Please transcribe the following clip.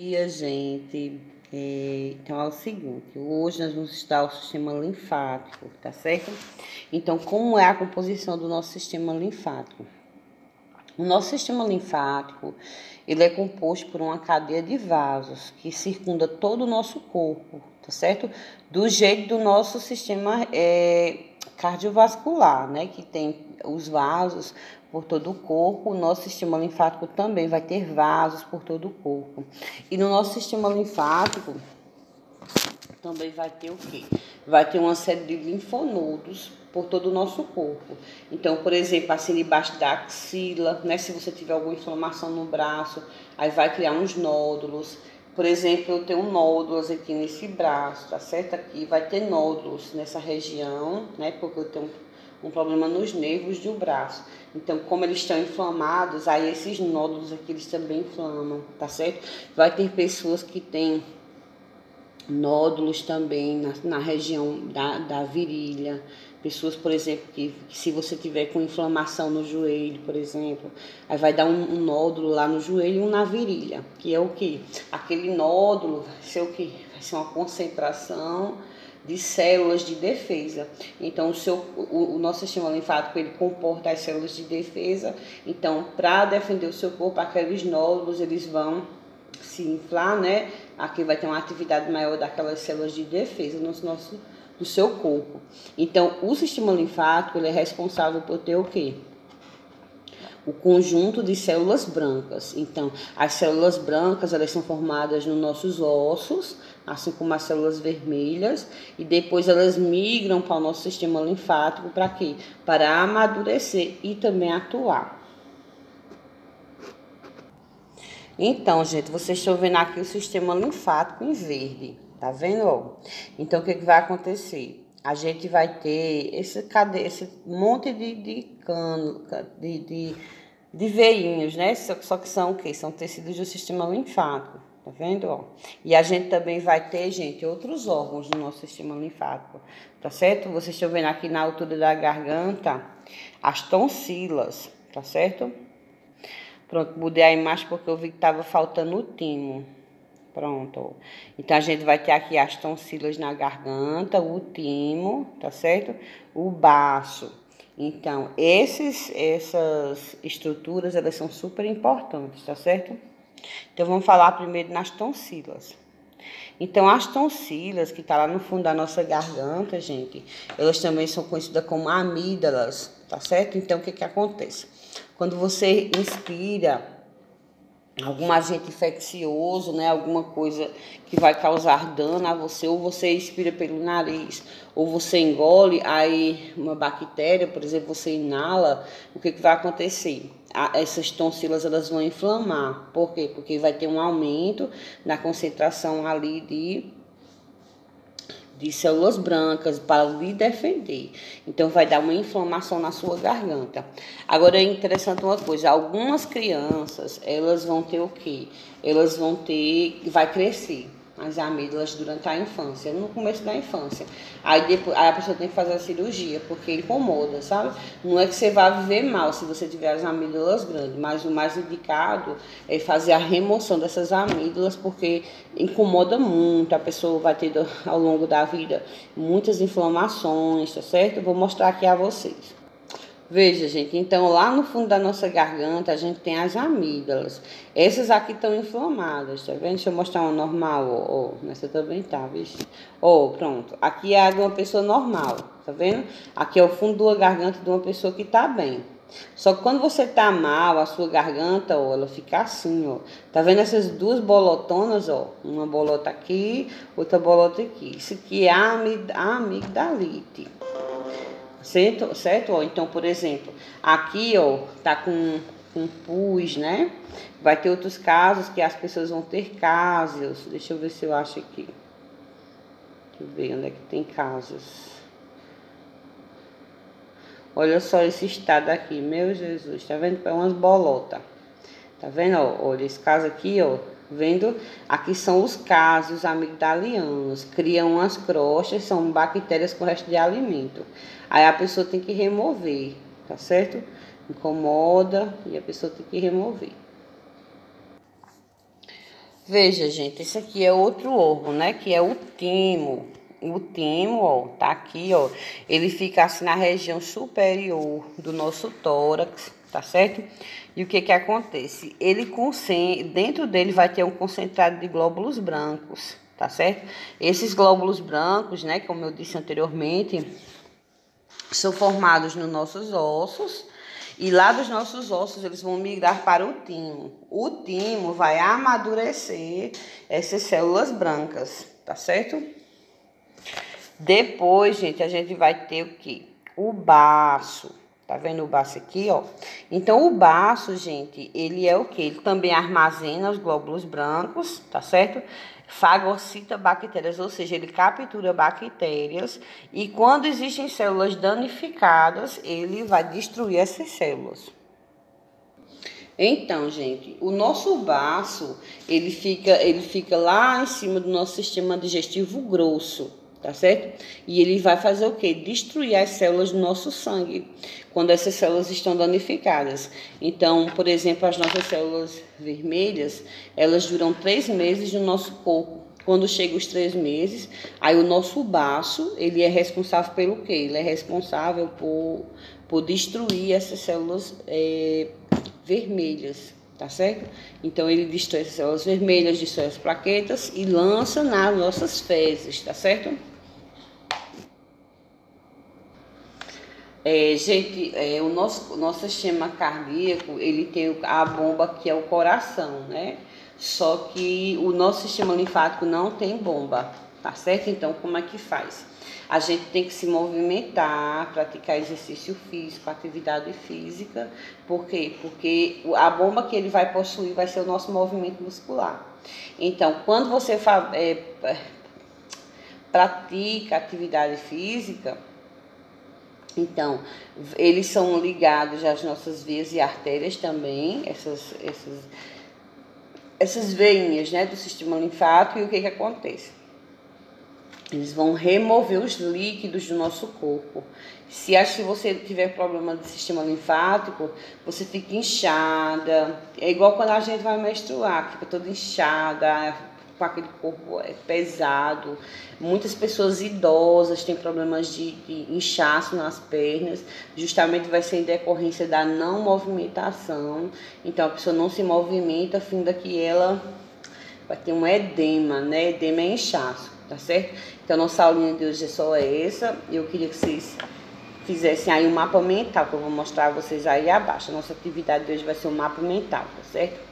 Dia, gente. Então é o seguinte, hoje nós vamos estudar o sistema linfático, tá certo? Então, como é a composição do nosso sistema linfático? O nosso sistema linfático, ele é composto por uma cadeia de vasos que circunda todo o nosso corpo, tá certo? Do jeito do nosso sistema cardiovascular, né? Que tem os vasos por todo o corpo, o nosso sistema linfático também vai ter vasos por todo o corpo. E no nosso sistema linfático também vai ter o quê? Vai ter uma série de linfonodos por todo o nosso corpo. Então, por exemplo, assim debaixo da axila, né? Se você tiver alguma inflamação no braço, aí vai criar uns nódulos. Por exemplo, eu tenho nódulos aqui nesse braço, tá certo? Aqui vai ter nódulos nessa região, né? Porque eu tenho um problema nos nervos do braço. Então, como eles estão inflamados, aí esses nódulos aqui, eles também inflamam, tá certo? Vai ter pessoas que têm nódulos também na região da virilha. Pessoas, por exemplo, que se você tiver com inflamação no joelho, por exemplo, aí vai dar um nódulo lá no joelho e um na virilha, que é o quê? Aquele nódulo vai ser o quê? Vai ser uma concentração de células de defesa. Então, o nosso sistema linfático, ele comporta as células de defesa. Então, para defender o seu corpo, aqueles nódulos, eles vão se inflar, né? Aqui vai ter uma atividade maior daquelas células de defesa do seu corpo. Então, o sistema linfático, ele é responsável por ter o quê? O conjunto de células brancas. Então, as células brancas, elas são formadas nos nossos ossos, assim como as células vermelhas, e depois elas migram para o nosso sistema linfático para quê? Para amadurecer e também atuar. Então, gente, vocês estão vendo aqui o sistema linfático em verde, tá vendo? Então, o que vai acontecer? A gente vai ter esse monte de cano, de veinhos, né? Só que são o quê? São tecidos do sistema linfático, tá vendo? E a gente também vai ter, gente, outros órgãos do nosso sistema linfático, tá certo? Vocês estão vendo aqui na altura da garganta as tonsilas, tá certo? Pronto, mudei a imagem porque eu vi que estava faltando o timo. Pronto. Então, a gente vai ter aqui as tonsilas na garganta, o timo, tá certo? O baço. Então, essas estruturas, elas são super importantes, tá certo? Então, vamos falar primeiro nas tonsilas. Então, as tonsilas, que tá lá no fundo da nossa garganta, gente, elas também são conhecidas como amígdalas, tá certo? Então, o que acontece? Quando você inspira algum agente infeccioso, né, alguma coisa que vai causar dano a você, ou você inspira pelo nariz, ou você engole, aí uma bactéria, por exemplo, você inala, o que vai acontecer? Essas tonsilas, elas vão inflamar. Por quê? Porque vai ter um aumento na concentração ali de células brancas para lhe defender. Então, vai dar uma inflamação na sua garganta. Agora, é interessante uma coisa. Algumas crianças, elas vão ter o quê? Elas vão ter... Vai crescer as amígdalas durante a infância, no começo da infância. Aí depois a pessoa tem que fazer a cirurgia, porque incomoda, sabe? Não é que você vá viver mal se você tiver as amígdalas grandes, mas o mais indicado é fazer a remoção dessas amígdalas, porque incomoda muito, a pessoa vai ter ao longo da vida muitas inflamações, tá certo? Vou mostrar aqui a vocês. Veja, gente, então lá no fundo da nossa garganta a gente tem as amígdalas. Essas aqui estão inflamadas, tá vendo? Deixa eu mostrar uma normal, ó. Nessa também tá, vixe. Ó, pronto. Aqui é a de uma pessoa normal, tá vendo? Aqui é o fundo da garganta de uma pessoa que tá bem. Só que quando você tá mal, a sua garganta, ó, ela fica assim, ó. Tá vendo essas duas bolotonas, ó? Uma bolota aqui, outra bolota aqui. Isso aqui é a amigdalite. Certo? Então, por exemplo, aqui, ó, tá com pus, né? Vai ter outros casos que as pessoas vão ter casos. Deixa eu ver se eu acho aqui. Deixa eu ver onde é que tem casos. Olha só esse estado aqui, meu Jesus. Tá vendo? É umas bolotas. Tá vendo? Ó, olha, esse caso aqui, ó. Vendo? Aqui são os casos amigdalianos. Criam umas crostas, são bactérias com resto de alimento. Aí a pessoa tem que remover, tá certo? Incomoda e a pessoa tem que remover. Veja, gente, esse aqui é outro órgão, né? Que é o timo. O timo, ó, tá aqui, ó. Ele fica assim na região superior do nosso tórax, tá certo? E o que que acontece? Dentro dele vai ter um concentrado de glóbulos brancos, tá certo? Esses glóbulos brancos, né, como eu disse anteriormente, são formados nos nossos ossos. E lá dos nossos ossos, eles vão migrar para o timo. O timo vai amadurecer essas células brancas, tá certo? Depois, gente, a gente vai ter o quê? O baço. Tá vendo o baço aqui, ó? Então, o baço, gente, ele é o quê? Ele também armazena os glóbulos brancos, tá certo? Fagocita bactérias, ou seja, ele captura bactérias e quando existem células danificadas, ele vai destruir essas células. Então, gente, o nosso baço, ele fica lá em cima do nosso sistema digestivo grosso, tá certo? E ele vai fazer o quê? Destruir as células do nosso sangue, quando essas células estão danificadas. Então, por exemplo, as nossas células vermelhas, elas duram 3 meses no nosso corpo. Quando chega os 3 meses, aí o nosso baço, ele é responsável pelo quê? Ele é responsável por destruir essas células vermelhas, tá certo? Então ele destrói as células vermelhas, destrói as plaquetas e lança nas nossas fezes, tá certo? Gente, o nosso sistema cardíaco, ele tem a bomba que é o coração, né? Só que o nosso sistema linfático não tem bomba, tá certo? Então, como é que faz? A gente tem que se movimentar, praticar exercício físico, atividade física. Por quê? Porque a bomba que ele vai possuir vai ser o nosso movimento muscular. Então, quando você pratica atividade física, então, eles são ligados às nossas veias e artérias também, essas veinhas, né, do sistema linfático. E o que que acontece? Eles vão remover os líquidos do nosso corpo. Se você tiver problema do sistema linfático, você fica inchada. É igual quando a gente vai menstruar, fica toda inchada, com aquele corpo pesado. Muitas pessoas idosas têm problemas de inchaço nas pernas, justamente vai ser em decorrência da não movimentação. Então a pessoa não se movimenta, a fim que ela vai ter um edema, né? Edema é inchaço, tá certo? Então nossa aulinha de hoje é só essa. Eu queria que vocês fizessem aí um mapa mental, que eu vou mostrar a vocês aí abaixo. A nossa atividade de hoje vai ser um mapa mental, tá certo?